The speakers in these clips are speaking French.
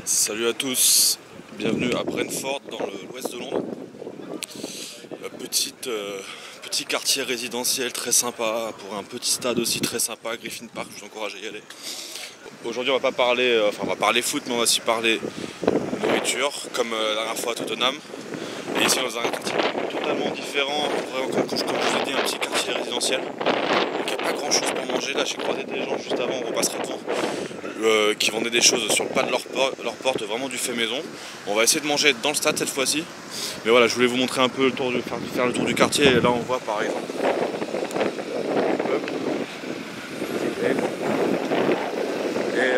Salut à tous, bienvenue à Brentford dans l'ouest de Londres. Petit quartier résidentiel très sympa, pour un petit stade aussi très sympa, Griffin Park, je vous encourage à y aller. Aujourd'hui on va pas parler, on va parler foot, mais on va aussi parler nourriture, comme la dernière fois à Tottenham. Et ici dans un quartier totalement différent, vraiment comme je vous ai dit, un petit quartier résidentiel. Donc il n'y a pas grand chose pour manger, là j'ai croisé des gens juste avant, on repasserait devant. Qui vendaient des choses sur le pas de leur porte, vraiment du fait maison. On va essayer de manger dans le stade cette fois-ci. Mais voilà, je voulais vous montrer un peu faire le tour du quartier. Et là on voit par exemple et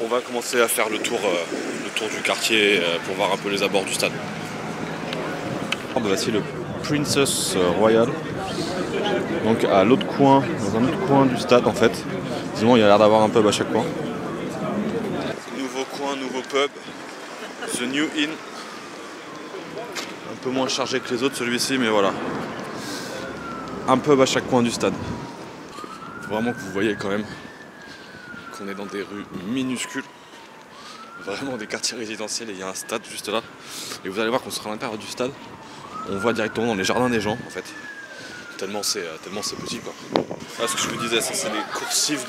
on va commencer à faire le tour du quartier pour voir un peu les abords du stade. Voici le Princess Royal. Donc à l'autre coin, dans un autre coin du stade en fait. Sinon il y a l'air d'avoir un pub à chaque coin. Nouveau coin, nouveau pub. The New Inn. Un peu moins chargé que les autres celui-ci, mais voilà. Un pub à chaque coin du stade. Faut vraiment que vous voyez quand même qu'on est dans des rues minuscules. Vraiment des quartiers résidentiels et il y a un stade juste là. Et vous allez voir qu'on sera à l'intérieur du stade. On voit directement dans les jardins des gens en fait. Tellement c'est petit quoi. Là, ce que je vous disais, ça c'est les coursives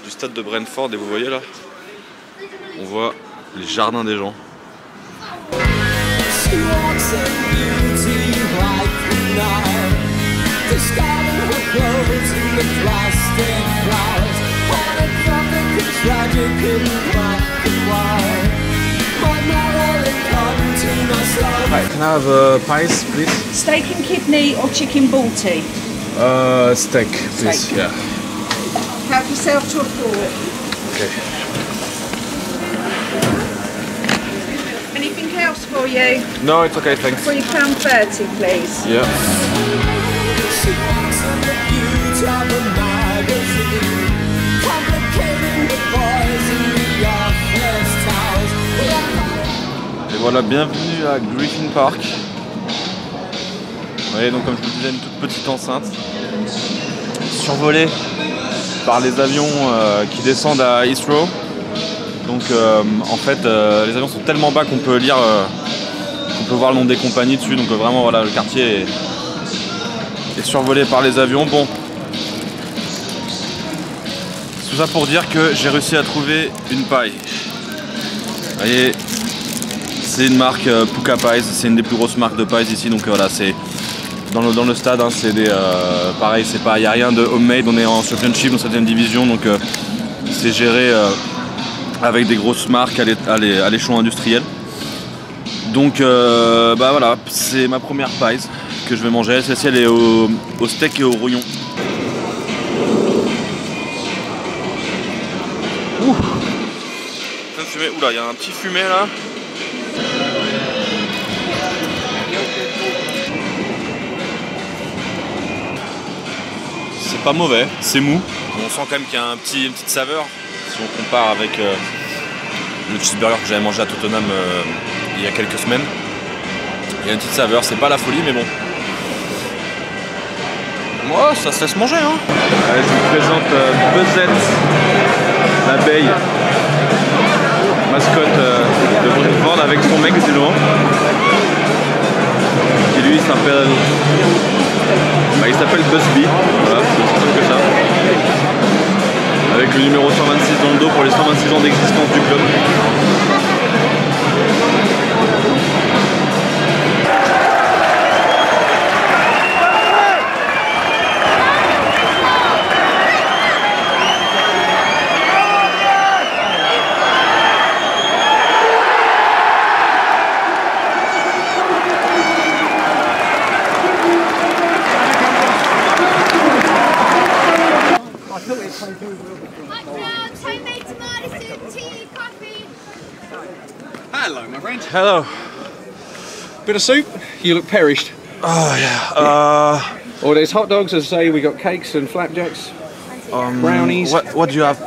du stade de Brentford et vous voyez là, on voit les jardins des gens. Right, can I have pies, please? Steak and kidney or chicken balti? Steak, please. Steak. Yeah. Help yourself to a fork. Okay. Anything else for you? No, it's okay, thanks. £3.30, please. Yeah. Et voilà, bienvenue à Griffin Park. Vous voyez, donc comme je vous disais, une toute petite enceinte survolée par les avions qui descendent à Heathrow. Donc en fait les avions sont tellement bas qu'on peut lire, qu'on peut voir le nom des compagnies dessus. Donc vraiment voilà, le quartier est survolé par les avions. Bon, tout ça pour dire que j'ai réussi à trouver une paille. Vous voyez, c'est une marque Pukka Pies, c'est une des plus grosses marques de pies ici. Donc voilà, c'est dans le stade, hein, c'est des pareil, c'est pas, il n'y a rien de homemade, on est en championship dans 7ème division, donc c'est géré avec des grosses marques à l'échelon industriel. Donc bah voilà, c'est ma première pies que je vais manger. Celle-ci elle est au steak et au rouillon. Ouh, plein de fumée. Oula, il y a un petit fumet là. C'est pas mauvais, c'est mou. On sent quand même qu'il y a une petite saveur si on compare avec le cheeseburger que j'avais mangé à Tottenham il y a quelques semaines. Il y a une petite saveur, c'est pas la folie mais bon. Moi, ça se laisse manger hein. Allez, je vous présente Buzzette, l'abeille, mascotte de Brentford avec son mec du loin. Qui lui s'appelle... Bah, il s'appelle Busby, voilà, c'est aussi simple que ça. Avec le numéro 126 dans le dos pour les 126 ans d'existence du club. Hello, my friend. Hello. Bit of soup? You look perished. Oh yeah. Or there's hot dogs, as I say, we got cakes and flapjacks, brownies. What do you have?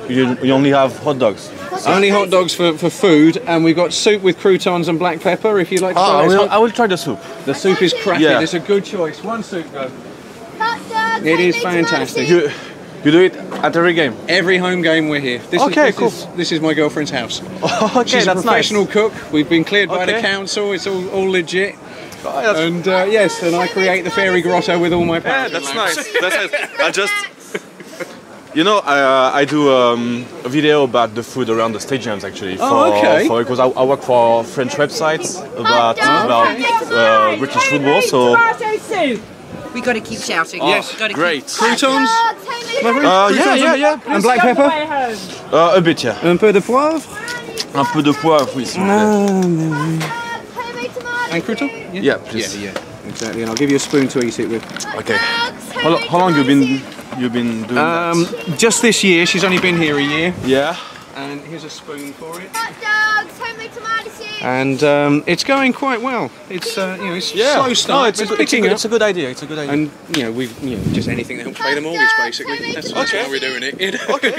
You only have hot dogs. Only hot dogs for food, and we've got soup with croutons and black pepper. If you'd like to try it. I will try the soup. The soup is cracking. Yeah. It's a good choice. One soup, go. Hot dogs. It is fantastic. You do it at every game? Every home game we're here. This is my girlfriend's house. Okay, She's that's a professional cook. We've been cleared by the Okay. council. It's all legit. Oh, And yes, and I create the fairy grotto with all my yeah, parents. that's nice. That's nice. I just, you know, I do a video about the food around the stadiums actually. Okay. Because I work for French websites about British football. So We got to keep shouting. Yes, Gotta great. Croutons. yeah. And black pepper. A bit, yeah. Un peu de poivre. Un peu de poivre, oui, s'il vous plaît. And crouton. Yeah, please. Yeah, exactly. And I'll give you a spoon to eat it with. Okay. How long you been doing that? Just this year. She's only been here a year. Yeah. And here's a spoon for it. Hot dogs, homemade tomato soup. And it's going quite well. It's it's slow start. No, it's a good idea. It's a good idea. And we've just anything that helps pay the mortgage basically. That's why we're doing it.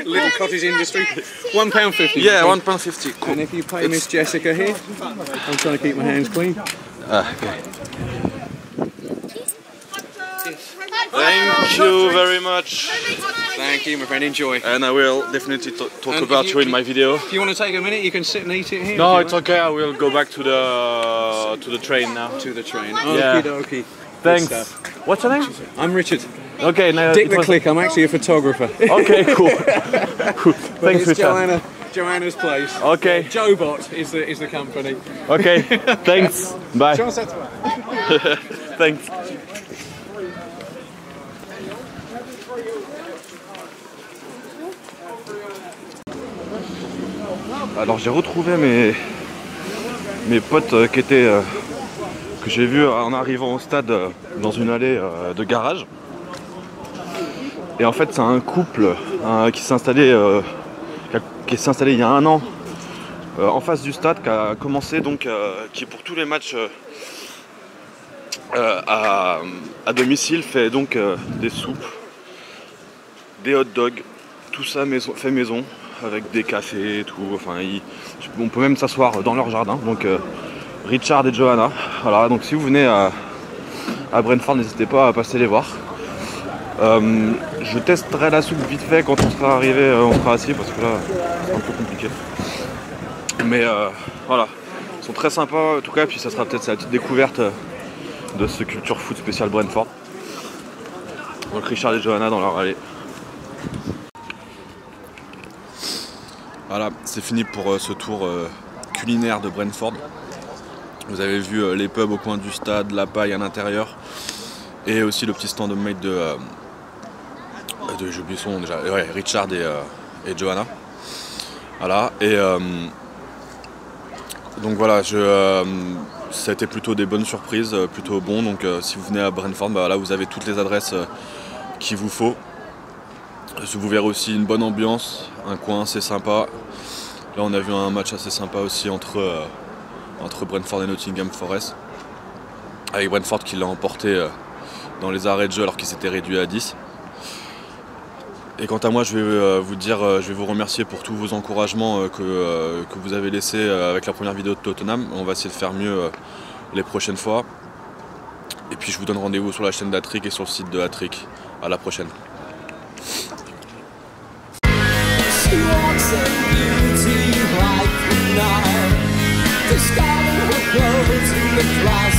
Little cottage industry. £1.50. Yeah, £1.50. Cool. And if you pay Miss Jessica here, I'm trying to keep my hands clean. Okay. Thank you very much. Thank you, my friend. Enjoy. And I will definitely talk And about you in my video. If you want to take a minute, you can sit and eat it here. No, if it's you okay. I will go back to the train now. want. To the train. Yeah. Okie dokie. Thanks. Good stuff. What's your name? I'm Richard. Okay, now Dick the Click. I'm actually a photographer. Okay, cool. Cool. But Thanks, it's Richard. Joanna's place. Okay. Jobot is the company. Okay. Thanks. Bye. Chance à toi. Thanks. Alors j'ai retrouvé mes potes qui étaient que j'ai vus en arrivant au stade dans une allée de garage. Et en fait c'est un couple qui s'est installé il y a un an en face du stade, qui a commencé donc qui pour tous les matchs à domicile fait donc des soupes, des hot dogs, tout ça fait maison, avec des cafés et tout. Enfin, on peut même s'asseoir dans leur jardin. Donc Richard et Johanna. Voilà, donc si vous venez à Brentford, n'hésitez pas à passer les voir. Je testerai la soupe vite fait quand on sera arrivé, on sera assis, parce que là c'est un peu compliqué. Mais voilà, ils sont très sympas en tout cas, puis ça sera peut-être la petite découverte de ce culture foot spécial Brentford. Donc Richard et Johanna dans leur allée. Voilà, c'est fini pour ce tour culinaire de Brentford. Vous avez vu les pubs au coin du stade, la paille à l'intérieur, et aussi le petit stand homemade de j'ai oublié son nom déjà, ouais, Richard et Johanna. Voilà, et donc voilà, ça a été plutôt des bonnes surprises, plutôt bon. Donc si vous venez à Brentford, bah, là vous avez toutes les adresses qu'il vous faut. Vous verrez aussi une bonne ambiance, un coin assez sympa. Là on a vu un match assez sympa aussi entre Brentford et Nottingham Forest. Avec Brentford qui l'a emporté dans les arrêts de jeu alors qu'il s'était réduit à 10. Et quant à moi, je vais je vais vous remercier pour tous vos encouragements que vous avez laissés avec la première vidéo de Tottenham. On va essayer de faire mieux les prochaines fois. Et puis je vous donne rendez-vous sur la chaîne d'Hattrick et sur le site de Hattrick. À la prochaine. She walks in beauty like the night, discarding her clothes in the class